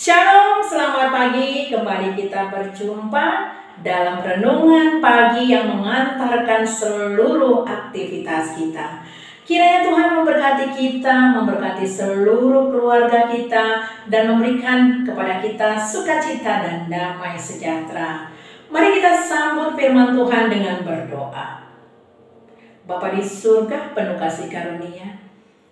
Shalom, selamat pagi. Kembali kita berjumpa dalam renungan pagi yang mengantarkan seluruh aktivitas kita. Kiranya Tuhan memberkati kita, memberkati seluruh keluarga kita, dan memberikan kepada kita sukacita dan damai sejahtera. Mari kita sambut firman Tuhan dengan berdoa. Bapa di surga penuh kasih karunia,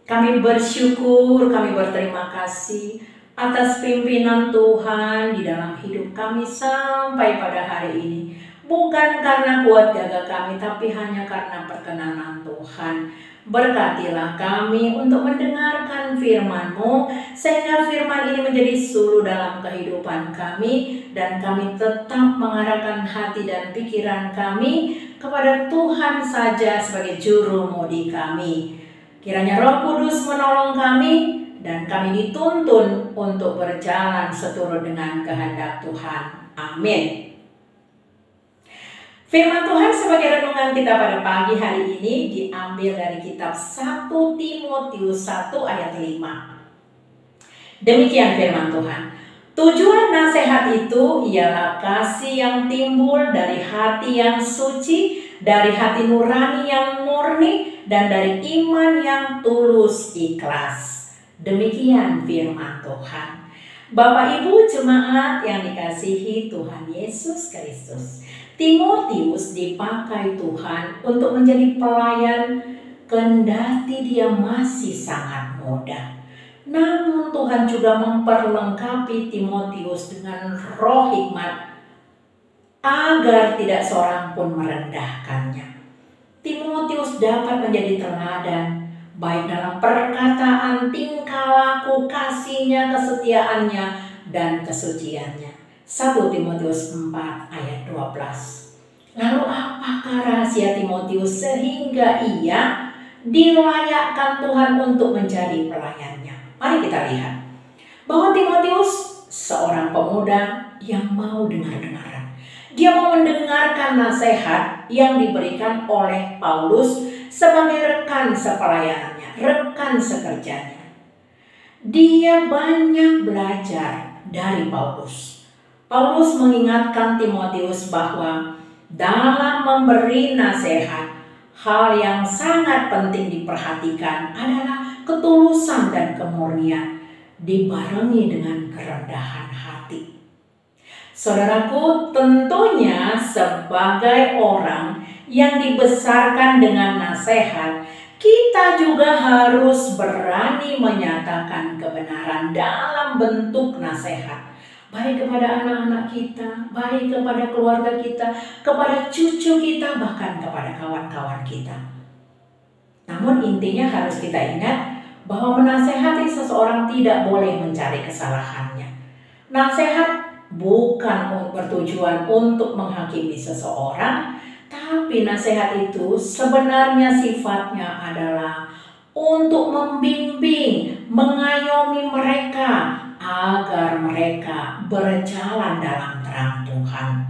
kami bersyukur, kami berterima kasih atas pimpinan Tuhan di dalam hidup kami sampai pada hari ini. Bukan karena kuat gagah kami, tapi hanya karena perkenanan Tuhan. Berkatilah kami untuk mendengarkan firman-Mu, sehingga firman ini menjadi suluh dalam kehidupan kami, dan kami tetap mengarahkan hati dan pikiran kami kepada Tuhan saja sebagai juru mudi kami. Kiranya Roh Kudus menolong kami, dan kami dituntun untuk berjalan seturut dengan kehendak Tuhan. Amin. Firman Tuhan sebagai renungan kita pada pagi hari ini diambil dari kitab 1 Timotius 1 ayat 5. Demikian firman Tuhan. Tujuan nasihat itu ialah kasih yang timbul dari hati yang suci, dari hati nurani yang murni, dan dari iman yang tulus ikhlas. Demikian firman Tuhan. Bapak Ibu jemaat yang dikasihi Tuhan Yesus Kristus, Timotius dipakai Tuhan untuk menjadi pelayan kendati dia masih sangat muda. Namun Tuhan juga memperlengkapi Timotius dengan roh hikmat agar tidak seorang pun merendahkannya. Timotius dapat menjadi teladan baik dalam perkataan, tingkah laku, kasihnya, kesetiaannya, dan kesuciannya. 1 Timotius 4 ayat 12. Lalu apakah rahasia Timotius sehingga ia dilayakkan Tuhan untuk menjadi pelayannya? Mari kita lihat bahwa Timotius seorang pemuda yang mau dengar-dengaran. Dia mau mendengarkan nasihat yang diberikan oleh Paulus sebagai rekan sepelayanannya, rekan sekerjanya. Dia banyak belajar dari Paulus. Paulus mengingatkan Timotius bahwa dalam memberi nasihat, hal yang sangat penting diperhatikan adalah ketulusan dan kemurnian, dibarengi dengan kerendahan hati. Saudaraku, tentunya sebagai orang yang dibesarkan dengan nasihat, kita juga harus berani menyatakan kebenaran dalam bentuk nasihat. Baik kepada anak-anak kita, baik kepada keluarga kita, kepada cucu kita, bahkan kepada kawan-kawan kita. Namun intinya harus kita ingat bahwa menasehati seseorang tidak boleh mencari kesalahannya. Nasihat bukan bertujuan untuk menghakimi seseorang, tapi nasihat itu sebenarnya sifatnya adalah untuk membimbing, mengayomi mereka agar mereka berjalan dalam terang Tuhan.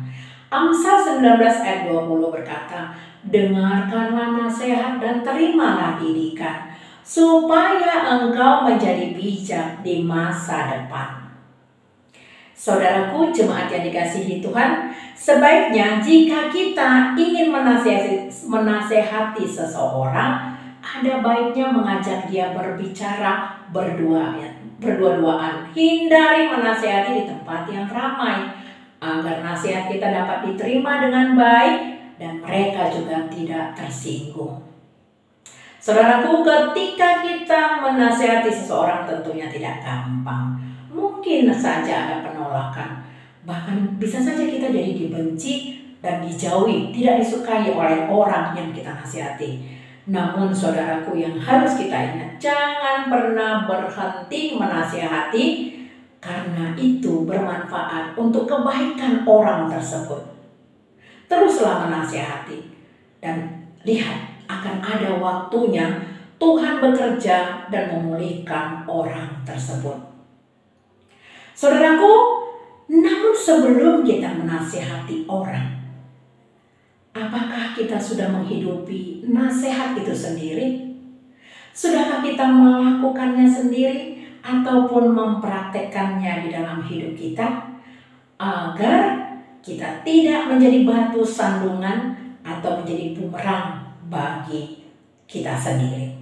Amsal 19 ayat 20 berkata, dengarkanlah nasihat dan terimalah didikan, supaya engkau menjadi bijak di masa depan. Saudaraku jemaat yang dikasihi Tuhan, sebaiknya jika kita ingin menasehati seseorang, ada baiknya mengajak dia berbicara berdua-duaan. Hindari menasehati di tempat yang ramai, agar nasihat kita dapat diterima dengan baik dan mereka juga tidak tersinggung. Saudaraku, ketika kita menasehati seseorang tentunya tidak gampang. Mungkin saja ada penolakan, bahkan bisa saja kita jadi dibenci dan dijauhi, tidak disukai oleh orang yang kita nasihati. Namun saudaraku, yang harus kita ingat, jangan pernah berhenti menasihati, karena itu bermanfaat untuk kebaikan orang tersebut. Teruslah menasihati dan lihat, akan ada waktunya Tuhan bekerja dan memulihkan orang tersebut. Saudaraku, namun sebelum kita menasihati orang, apakah kita sudah menghidupi nasihat itu sendiri? Sudahkah kita melakukannya sendiri ataupun mempraktekkannya di dalam hidup kita, agar kita tidak menjadi batu sandungan atau menjadi bumerang bagi kita sendiri?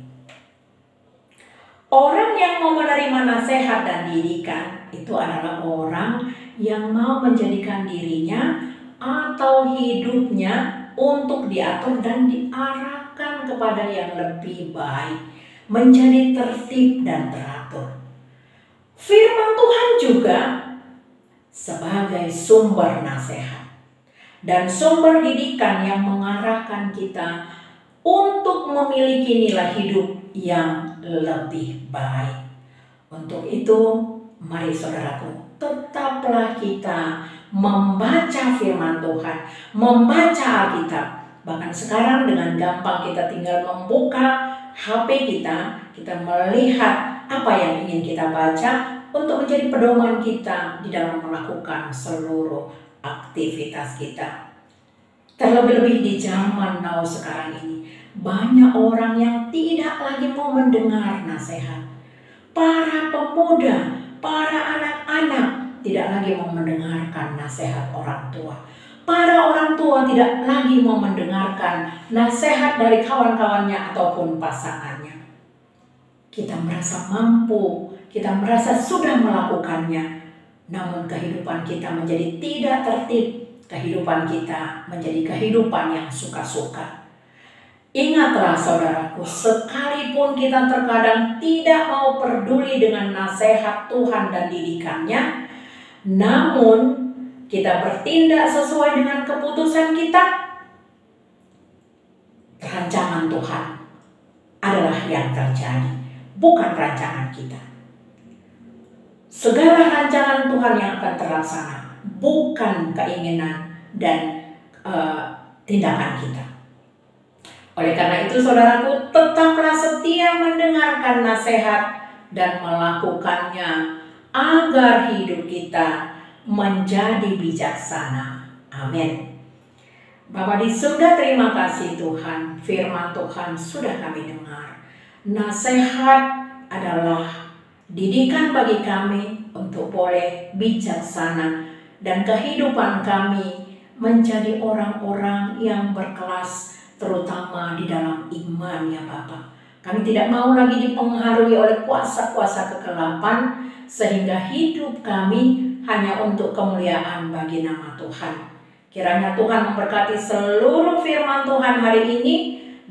Orang yang mau menerima nasihat dan didikan itu adalah orang yang mau menjadikan dirinya atau hidupnya untuk diatur dan diarahkan kepada yang lebih baik, menjadi tertib dan teratur. Firman Tuhan juga sebagai sumber nasihat dan sumber didikan yang mengarahkan kita untuk memiliki nilai hidup yang lebih baik. Untuk itu, mari saudaraku, tetaplah kita membaca firman Tuhan, membaca Alkitab. Bahkan sekarang dengan gampang kita tinggal membuka HP kita melihat apa yang ingin kita baca untuk menjadi pedoman kita di dalam melakukan seluruh aktivitas kita. Terlebih-lebih di zaman now sekarang ini, banyak orang yang tidak lagi mau mendengar nasihat. Para pemuda, para anak-anak tidak lagi mau mendengarkan nasihat orang tua. Para orang tua tidak lagi mau mendengarkan nasihat dari kawan-kawannya ataupun pasangannya. Kita merasa mampu, kita merasa sudah melakukannya, namun kehidupan kita menjadi tidak tertib. Kehidupan kita menjadi kehidupan yang suka-suka. Ingatlah saudaraku, sekalipun kita terkadang tidak mau peduli dengan nasihat Tuhan dan didikannya, namun kita bertindak sesuai dengan keputusan kita, rancangan Tuhan adalah yang terjadi, bukan rancangan kita. Segala rancangan Tuhan yang akan terlaksana, bukan keinginan dan tindakan kita. Oleh karena itu saudaraku, tetaplah setia mendengarkan nasihat dan melakukannya agar hidup kita menjadi bijaksana. Amin. Bapa di surga, terima kasih Tuhan, firman Tuhan sudah kami dengar. Nasihat adalah didikan bagi kami untuk boleh bijaksana dan kehidupan kami menjadi orang-orang yang berkelas, terutama di dalam iman ya Bapa. Kami tidak mau lagi dipengaruhi oleh kuasa-kuasa kegelapan, sehingga hidup kami hanya untuk kemuliaan bagi nama Tuhan. Kiranya Tuhan memberkati seluruh firman Tuhan hari ini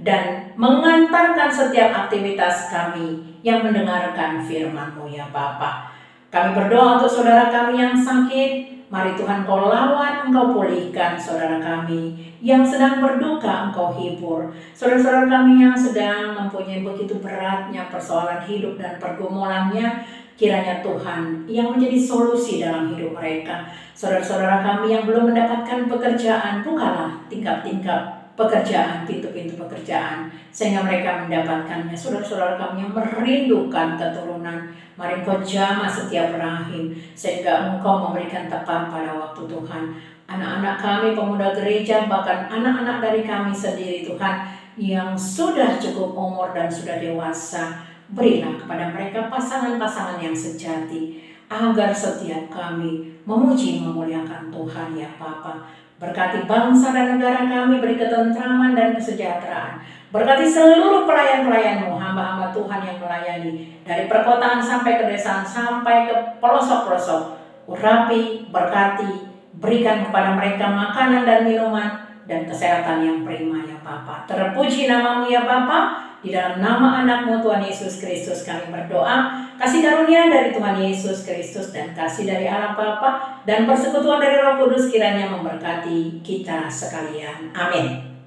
dan mengantarkan setiap aktivitas kami yang mendengarkan firman-Mu ya Bapa. Kami berdoa untuk saudara kami yang sakit. Mari Tuhan Kau lawan, Engkau pulihkan saudara kami yang sedang berduka, Engkau hibur. Saudara-saudara kami yang sedang mempunyai begitu beratnya persoalan hidup dan pergumulannya, kiranya Tuhan yang menjadi solusi dalam hidup mereka. Saudara-saudara kami yang belum mendapatkan pekerjaan, bukalah tingkap-tingkap pekerjaan, pintu-pintu pekerjaan, sehingga mereka mendapatkannya. Saudara-saudara kami yang merindukan keturunan, mari Engkau jamah setiap rahim, sehingga Engkau memberikan tepat pada waktu Tuhan. Anak-anak kami, pemuda gereja, bahkan anak-anak dari kami sendiri Tuhan, yang sudah cukup umur dan sudah dewasa, berilah kepada mereka pasangan-pasangan yang sejati, agar setiap kami memuji memuliakan Tuhan ya Bapa. Berkati bangsa dan negara kami, beri ketentraman dan kesejahteraan. Berkati seluruh pelayan-pelayan-Mu, hamba-hamba Tuhan yang melayani, dari perkotaan sampai ke desa, sampai ke pelosok-pelosok. Urapi, berkati, berikan kepada mereka makanan dan minuman, dan kesehatan yang prima ya Bapa. Terpuji nama-Mu ya Bapa. Di dalam nama anak-Mu Tuhan Yesus Kristus kami berdoa. Kasih karunia dari Tuhan Yesus Kristus dan kasih dari Allah Bapa dan persekutuan dari Roh Kudus kiranya memberkati kita sekalian. Amin.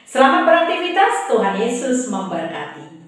Selamat beraktivitas, Tuhan Yesus memberkati.